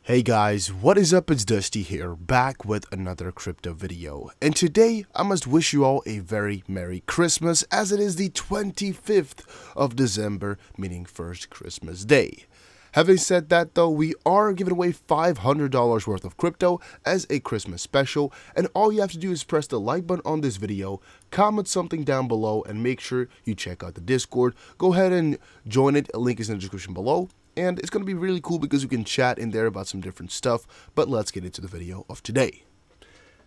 Hey guys, what is up? It's Dusty here, back with another crypto video. And today, I must wish you all a very Merry Christmas, as it is the 25th of December, meaning first Christmas Day. Having said that though, we are giving away $500 worth of crypto as a Christmas special, and all you have to do is press the like button on this video, comment something down below, and make sure you check out the Discord. Go ahead and join it, a link is in the description below. And it's going to be really cool because we can chat in there about some different stuff, but let's get into the video of today.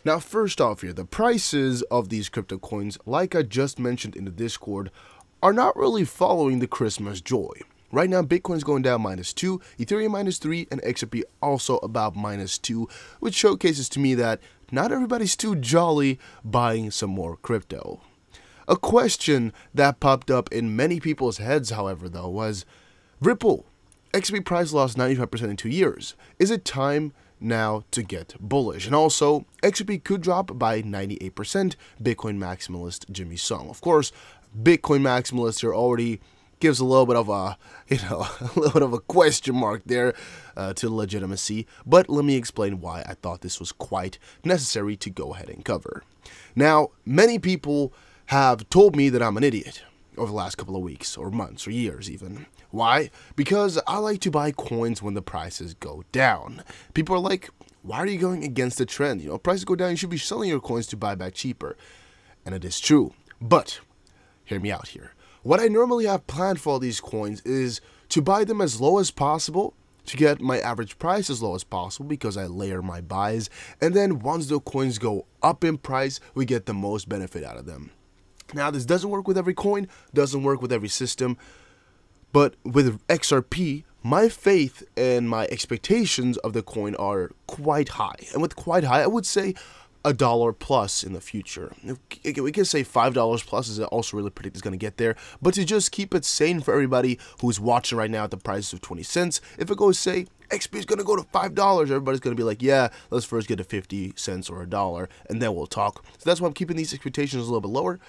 Now first off here, the prices of these crypto coins, like I just mentioned in the Discord, are not really following the Christmas joy. Right now Bitcoin is going down -2, Ethereum -3, and XRP also about -2, which showcases to me that not everybody's too jolly buying some more crypto. A question that popped up in many people's heads, however, though, was Ripple. XRP price lost 95% in 2 years. Is it time now to get bullish? And also, XRP could drop by 98%, Bitcoin maximalist Jimmy Song. Of course, Bitcoin maximalist here already gives a little bit of a, a little bit of a question mark there to legitimacy. But let me explain why I thought this was quite necessary to go ahead and cover. Now, many people have told me that I'm an idiot over the last couple of weeks or months or years even. Why? Because I like to buy coins when the prices go down. People are like, why are you going against the trend? Prices go down, you should be selling your coins to buy back cheaper. And it is true. But, hear me out here. What I normally have planned for all these coins is to buy them as low as possible, to get my average price as low as possible because I layer my buys. And then once the coins go up in price, we get the most benefit out of them. Now, this doesn't work with every coin, doesn't work with every system. But with XRP, my faith and my expectations of the coin are quite high. And with quite high, I would say $1 plus in the future. We can say $5 plus is also really predict is going to get there. But to just keep it sane for everybody who's watching right now at the price of 20 cents, if it goes, say, XP is going to go to $5, everybody's going to be like, yeah, let's first get to 50 cents or $1, and then we'll talk. So that's why I'm keeping these expectations a little bit lower,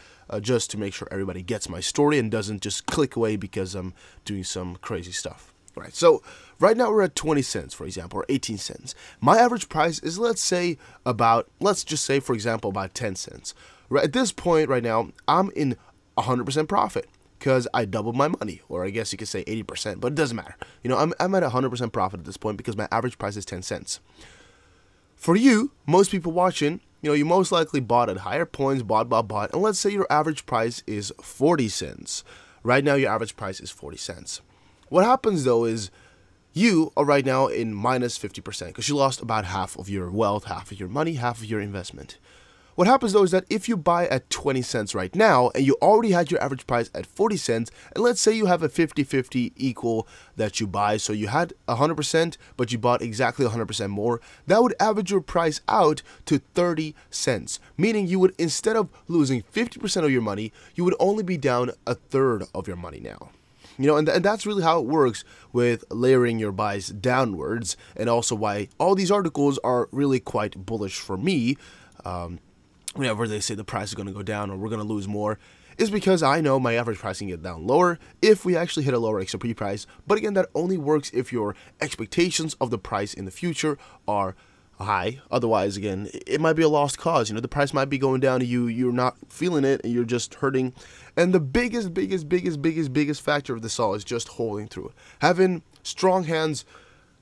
just to make sure everybody gets my story and doesn't just click away because I'm doing some crazy stuff. All right, so right now we're at 20 cents, for example, or 18 cents. My average price is, let's just say, for example, about 10 cents. Right at this point right now, I'm in 100% profit because I doubled my money, or I guess you could say 80%, but it doesn't matter. I'm at 100% profit at this point because my average price is 10 cents. For you, most people watching, you most likely bought at higher points, bought, and let's say your average price is 40 cents. Right now, your average price is 40 cents. What happens, though, is you are right now in minus 50% because you lost about half of your wealth, half of your money, half of your investment. What happens, though, is that if you buy at 20 cents right now and you already had your average price at 40 cents, and let's say you have a 50-50 equal that you buy, so you had 100%, but you bought exactly 100% more, that would average your price out to 30 cents, meaning you would, instead of losing 50% of your money, you would only be down a third of your money now. And that's really how it works with layering your buys downwards, and also why all these articles are really quite bullish for me. Whenever they say the price is going to go down or we're going to lose more, is because I know my average price can get down lower if we actually hit a lower XRP price. But again, that only works if your expectations of the price in the future are high. Otherwise, again, it might be a lost cause. The price might be going down and you're not feeling it and you're just hurting. And the biggest factor of this all is just holding through. Having strong hands,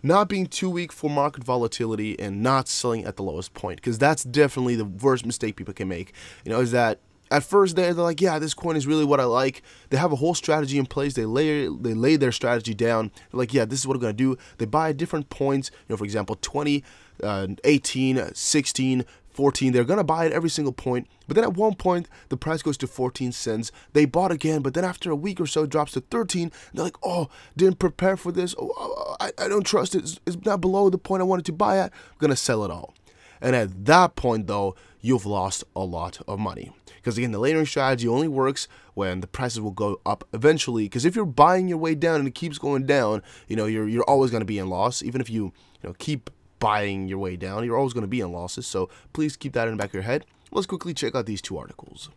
not being too weak for market volatility, and not selling at the lowest point, because that's definitely the worst mistake people can make. Is that at first they're like, yeah, this coin is really what I like. They have a whole strategy in place. They lay their strategy down. They're like, yeah, this is what I'm gonna do. They buy at different points. For example, 20, 18, 16, 14. They're gonna buy at every single point. But then at one point, the price goes to 14 cents. They bought again, but then after a week or so, it drops to 13. They're like, oh, didn't prepare for this. Oh, I don't trust it. It's not below the point I wanted to buy at. I'm gonna sell it all. And at that point, though, you've lost a lot of money. Because again, the layering strategy only works when the prices will go up eventually. Because if you're buying your way down and it keeps going down, you're always going to be in loss. Even if you keep buying your way down, you're always going to be in losses. So please keep that in the back of your head. Let's quickly check out these two articles.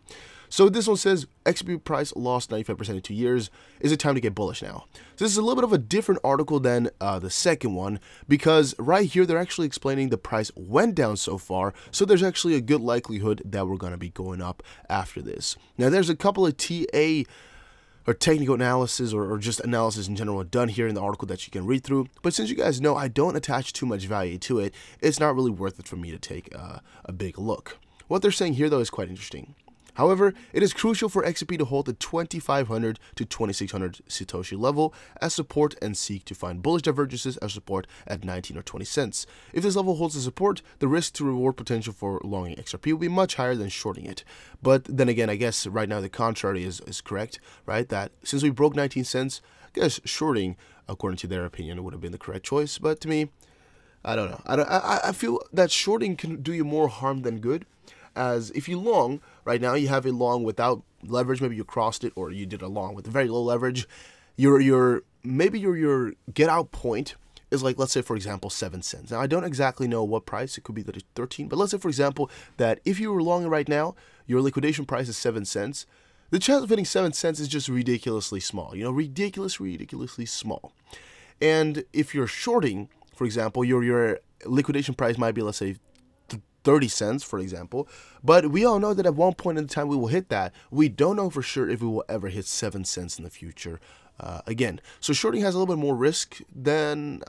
So this one says XRP price lost 95% in 2 years. Is it time to get bullish now? So this is a little bit of a different article than the second one, because right here they're actually explaining the price went down so far, so there's actually a good likelihood that we're going to be going up after this. Now there's a couple of TA or technical analysis or just analysis in general done here in the article that you can read through, but since you guys know I don't attach too much value to it, it's not really worth it for me to take a big look. What they're saying here though is quite interesting. However, it is crucial for XRP to hold the 2500 to 2600 Satoshi level as support and seek to find bullish divergences as support at 19 or 20 cents. If this level holds the support, the risk to reward potential for longing XRP will be much higher than shorting it. But then again, I guess right now the contrary is correct, right? That since we broke 19 cents, I guess shorting, according to their opinion, would have been the correct choice. But to me, I don't know. I feel that shorting can do you more harm than good. As if you long, right now you have a long without leverage, maybe you crossed it, or you did a long with very low leverage, maybe your get out point is like, let's say for example 7 cents. Now I don't exactly know what price, it could be that it's 13, but let's say for example that if you were long right now, your liquidation price is 7 cents. The chance of hitting 7 cents is just ridiculously small, ridiculously small. And if you're shorting, for example, your liquidation price might be, let's say 30 cents, for example, but we all know that at one point in time we will hit that. We don't know for sure if we will ever hit 7 cents in the future again. So shorting has a little bit more risk than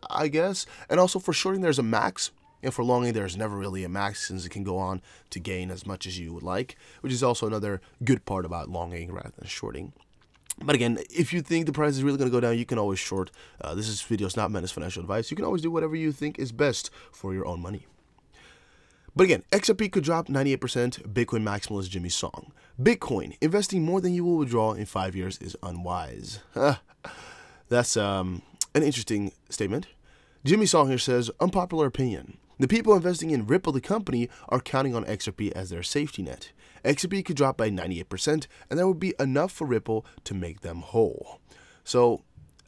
I guess, and also for shorting there's a max, and for longing there's never really a max, since it can go on to gain as much as you would like, which is also another good part about longing rather than shorting. But again, if you think the price is really going to go down, you can always short. This video is not meant as financial advice. You can always do whatever you think is best for your own money. But again, XRP could drop 98%, Bitcoin maximalist Jimmy Song. Bitcoin, investing more than you will withdraw in 5 years is unwise. That's an interesting statement. Jimmy Song here says, unpopular opinion. The people investing in Ripple, the company, are counting on XRP as their safety net. XRP could drop by 98%, and that would be enough for Ripple to make them whole. So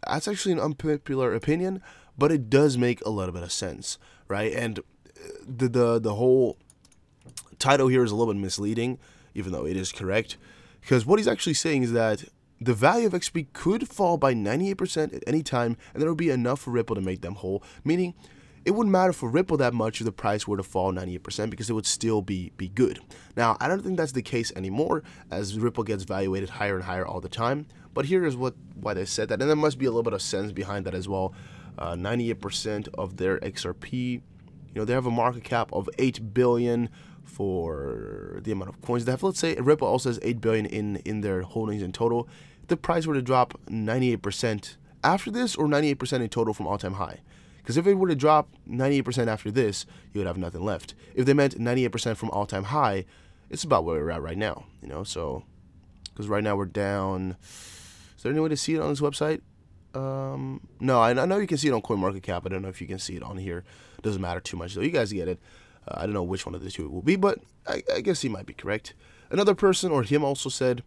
that's actually an unpopular opinion, but it does make a little bit of sense, right? And the whole title here is a little bit misleading, even though it is correct, because what he's actually saying is that the value of XRP could fall by 98% at any time, and there will be enough for Ripple to make them whole, meaning it wouldn't matter for Ripple that much if the price were to fall 98%, because it would still be good. Now, I don't think that's the case anymore, as Ripple gets valuated higher and higher all the time, but here is why they said that, and there must be a little bit of sense behind that as well. 98% of their XRP, they have a market cap of 8 billion for the amount of coins they have. Let's say Ripple also has 8 billion in their holdings in total. If the price were to drop 98% after this, or 98% in total from all-time high. Because if it were to drop 98% after this, you would have nothing left. If they meant 98% from all-time high, it's about where we're at right now, so because right now we're down. Is there any way to see it on this website? No, I know you can see it on CoinMarketCap. I don't know if you can see it on here. It doesn't matter too much, though. You guys get it. I don't know which one of the two it will be, but I guess he might be correct. Another person, or him, also said,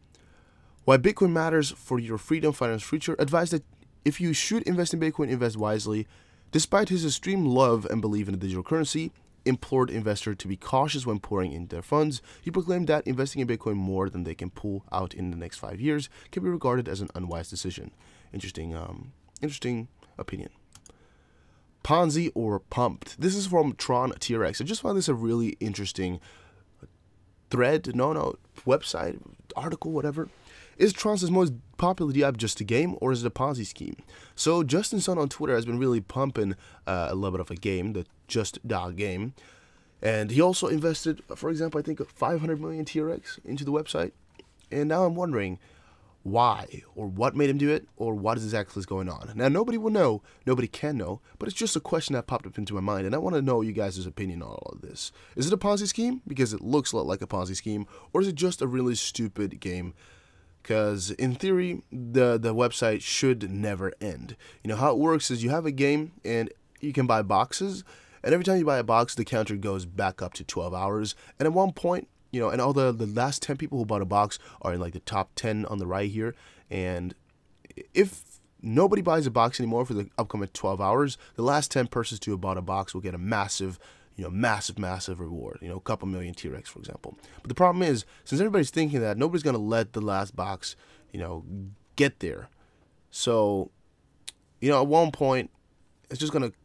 why Bitcoin matters for your freedom, finance, future, advised that if you should invest in Bitcoin, invest wisely. Despite his extreme love and belief in the digital currency, implored investors to be cautious when pouring in their funds. He proclaimed that investing in Bitcoin more than they can pull out in the next 5 years can be regarded as an unwise decision. Interesting opinion. Ponzi or pumped. This is from Tron TRX. I just found this a really interesting thread, website, article, whatever. Is Tron's most popular DApp just a game, or is it a Ponzi scheme? So Justin Sun on Twitter has been really pumping a little bit of a game, the Just Da game. And he also invested, for example, I think 500 million TRX into the website. And now I'm wondering why, or what made him do it, or what exactly is going on. Now, nobody will know, nobody can know, but it's just a question that popped up into my mind, and I want to know you guys' opinion on all of this. Is it a Ponzi scheme? Because it looks a lot like a Ponzi scheme, or is it just a really stupid game? Because in theory, the website should never end. How it works is you have a game, and you can buy boxes, and every time you buy a box, the counter goes back up to 12 hours, and at one point, and all the last 10 people who bought a box are in like the top 10 on the right here. And if nobody buys a box anymore for the upcoming 12 hours, the last 10 persons to have bought a box will get a massive massive reward, a couple million T-Rex, for example. But the problem is, since everybody's thinking that, nobody's going to let the last box, get there. So, at one point, it's just going to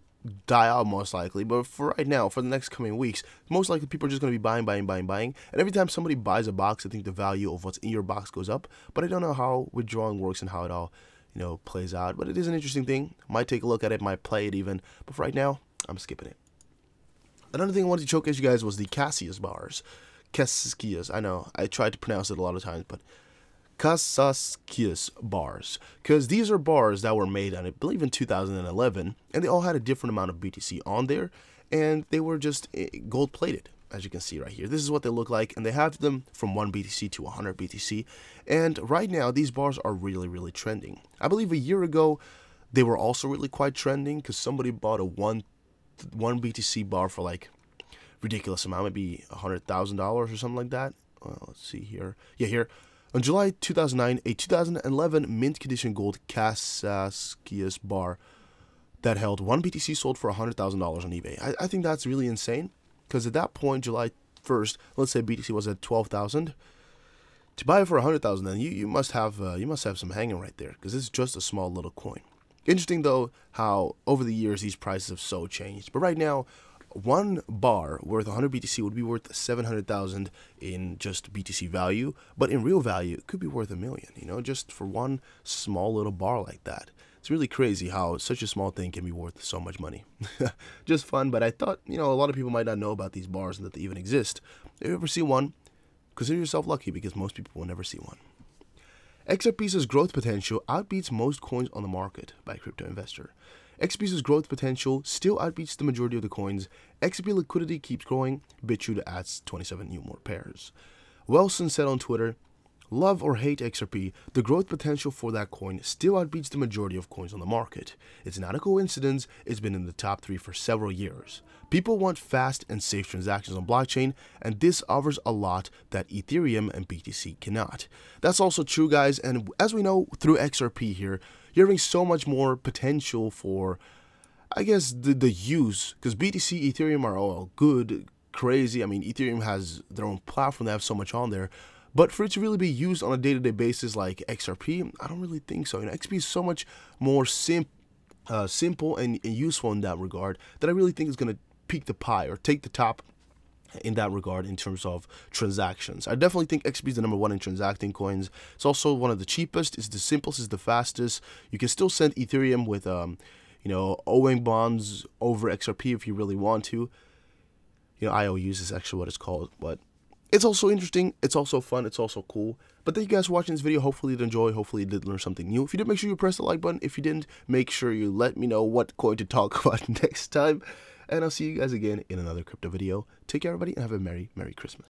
die out most likely. But for right now, for the next coming weeks, most likely people are just going to be buying. And every time somebody buys a box, I think the value of what's in your box goes up. But I don't know how withdrawing works and how it all, plays out. But it is an interesting thing. Might take a look at it, might play it even. But for right now, I'm skipping it. Another thing I wanted to showcase you guys was the Cassius bars. Cassius, I know, I tried to pronounce it a lot of times, but Cassius bars, because these are bars that were made on, I believe, in 2011, and they all had a different amount of BTC on there, and they were just gold plated, as you can see right here. This is what they look like, and they have them from 1 BTC to 100 BTC, and right now these bars are really trending. I believe a year ago they were also really quite trending, because somebody bought a one BTC bar for like ridiculous amount, maybe $100,000 or something like that. Let's see here. Yeah, here. On July 2009, a 2011 mint condition gold Cassius bar that held 1 BTC sold for $100,000 on eBay. I think that's really insane, because at that point, July 1st, let's say BTC was at 12,000. To buy it for 100,000, then you must have some hanging right there, because it's just a small little coin. Interesting though how over the years these prices have so changed. But right now, one bar worth 100 BTC would be worth 700,000 in just BTC value, but in real value it could be worth $1 million, just for one small little bar like that. It's really crazy how such a small thing can be worth so much money. Just fun, but I thought, a lot of people might not know about these bars and that they even exist. If you ever see one, consider yourself lucky, because most people will never see one. XRP's growth potential outbeats most coins on the market by Crypto Investor. XRP's growth potential still outbeats the majority of the coins. XRP liquidity keeps growing. BitChute adds 27 new more pairs. Wilson said on Twitter, "Love or hate XRP, the growth potential for that coin still outbeats the majority of coins on the market. It's not a coincidence, it's been in the top 3 for several years. People want fast and safe transactions on blockchain, and this offers a lot that Ethereum and BTC cannot." That's also true, guys, and as we know through XRP here, you're having so much more potential for, I guess, the use, because BTC, Ethereum are all good, crazy. I mean, Ethereum has their own platform, they have so much on there. But for it to really be used on a day-to-day basis like XRP, I don't really think so. XRP is so much more simple and useful in that regard that I really think is going to peak the pie or take the top in that regard in terms of transactions. I definitely think XRP is the #1 in transacting coins. It's also one of the cheapest, it's the simplest, it's the fastest. You can still send Ethereum with, owing bonds over XRP if you really want to. IOUs is actually what it's called, but it's also interesting, it's also fun, it's also cool. But thank you guys for watching this video. Hopefully you did enjoy, hopefully you did learn something new. If you did, make sure you press the like button. If you didn't, make sure you let me know what coin to talk about next time. And I'll see you guys again in another crypto video. Take care, everybody, and have a Merry Christmas.